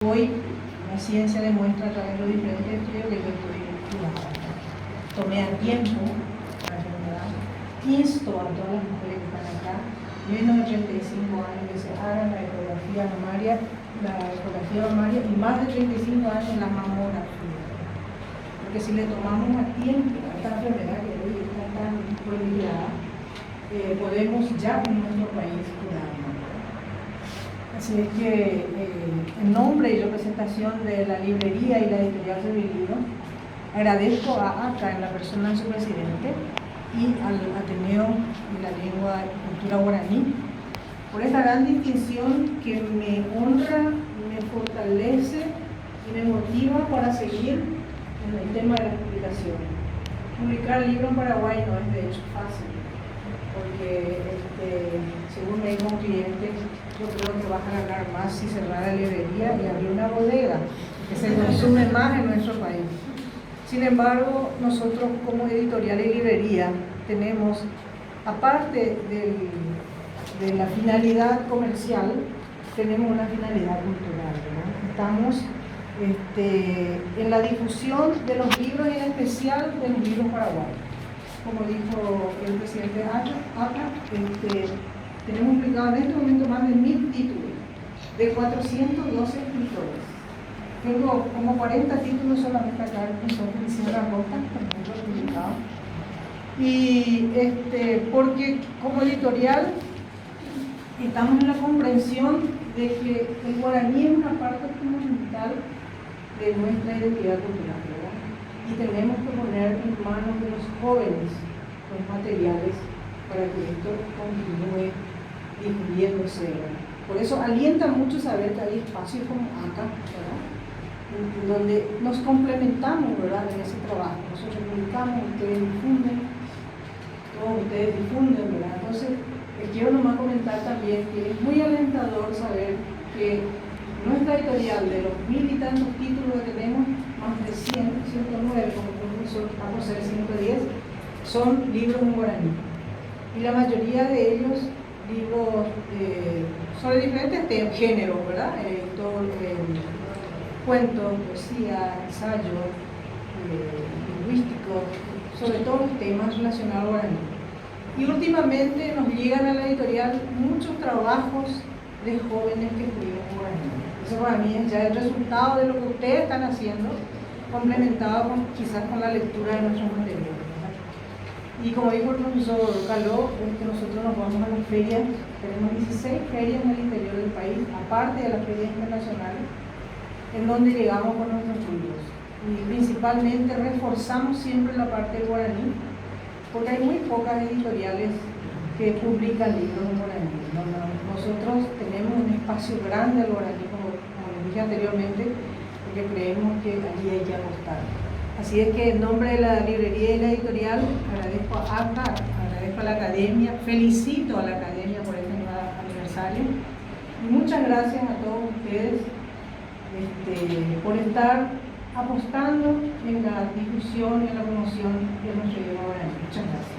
hoy la ciencia demuestra a través de los diferentes estudios que yo estoy curada. Tomé a tiempo la enfermedad, insto a todas las mujeres que están acá, menos de 35 años, que se hagan la ecografía mamaria y más de 35 años la mamografía. Porque si le tomamos a tiempo a esta enfermedad que hoy está tan proliferada, podemos ya en nuestro país curarnos. Así es que en nombre y representación de la librería y la editorial del libro, agradezco a ACA en la persona de su presidente y al Ateneo de la Lengua y Cultura Guaraní por esta gran distinción que me honra, me fortalece y me motiva para seguir en el tema de la publicación. Publicar libros en Paraguay no es de hecho fácil, porque según me dijo un cliente, yo creo que vas a ganar más si cerrar la librería y abrir una bodega, que se consume más en nuestro país. Sin embargo, nosotros como editorial y librería tenemos, aparte de la finalidad comercial, tenemos una finalidad cultural, ¿verdad? Estamos en la difusión de los libros y en especial de los libros paraguayos. Como dijo el presidente ACA, tenemos publicado en este momento más de 1000 títulos de 412 escritores. Tengo como 40 títulos solamente acá en Sierra Rota, publicado. Y porque como editorial estamos en la comprensión de que el guaraní es una parte fundamental de nuestra identidad cultural, ¿verdad? Y tenemos que poner en manos de los jóvenes los materiales para que esto continúe difundiéndose, ¿verdad? Por eso alienta mucho saber que hay espacios como acá, ¿verdad? Donde nos complementamos, ¿verdad?, en ese trabajo. Nosotros publicamos, ustedes difunden, todos ustedes difunden, ¿verdad? Entonces, quiero nomás comentar también que es muy alentador saber que nuestra editorial, de los 1000 y tantos títulos que tenemos, más de 100, 109, como el profesor, vamos a ser 110, son libros en guaraní. Y la mayoría de ellos, libros sobre diferentes géneros, ¿verdad? Cuentos, poesía, ensayo, lingüístico, sobre todo los temas relacionados al guaraní. Y últimamente nos llegan a la editorial muchos trabajos de jóvenes que escriben guaraní. Eso para mí es ya el resultado de lo que ustedes están haciendo, complementado quizás con la lectura de nuestros materiales. Y como dijo el profesor Caló, nosotros nos vamos a las ferias, tenemos 16 ferias en el interior del país, aparte de las ferias internacionales, en donde llegamos con nuestros libros. Y principalmente reforzamos siempre la parte del guaraní, porque hay muy pocas editoriales que publican libros en guaraní. Nosotros tenemos un espacio grande al guaraní, como les dije anteriormente, porque creemos que allí hay que apostar. Así es que en nombre de la librería y la editorial agradezco a ACA, agradezco a la academia, felicito a la academia por este nuevo aniversario y muchas gracias a todos ustedes por estar apostando en la difusión y en la promoción de nuestro idioma guaraní. Muchas gracias.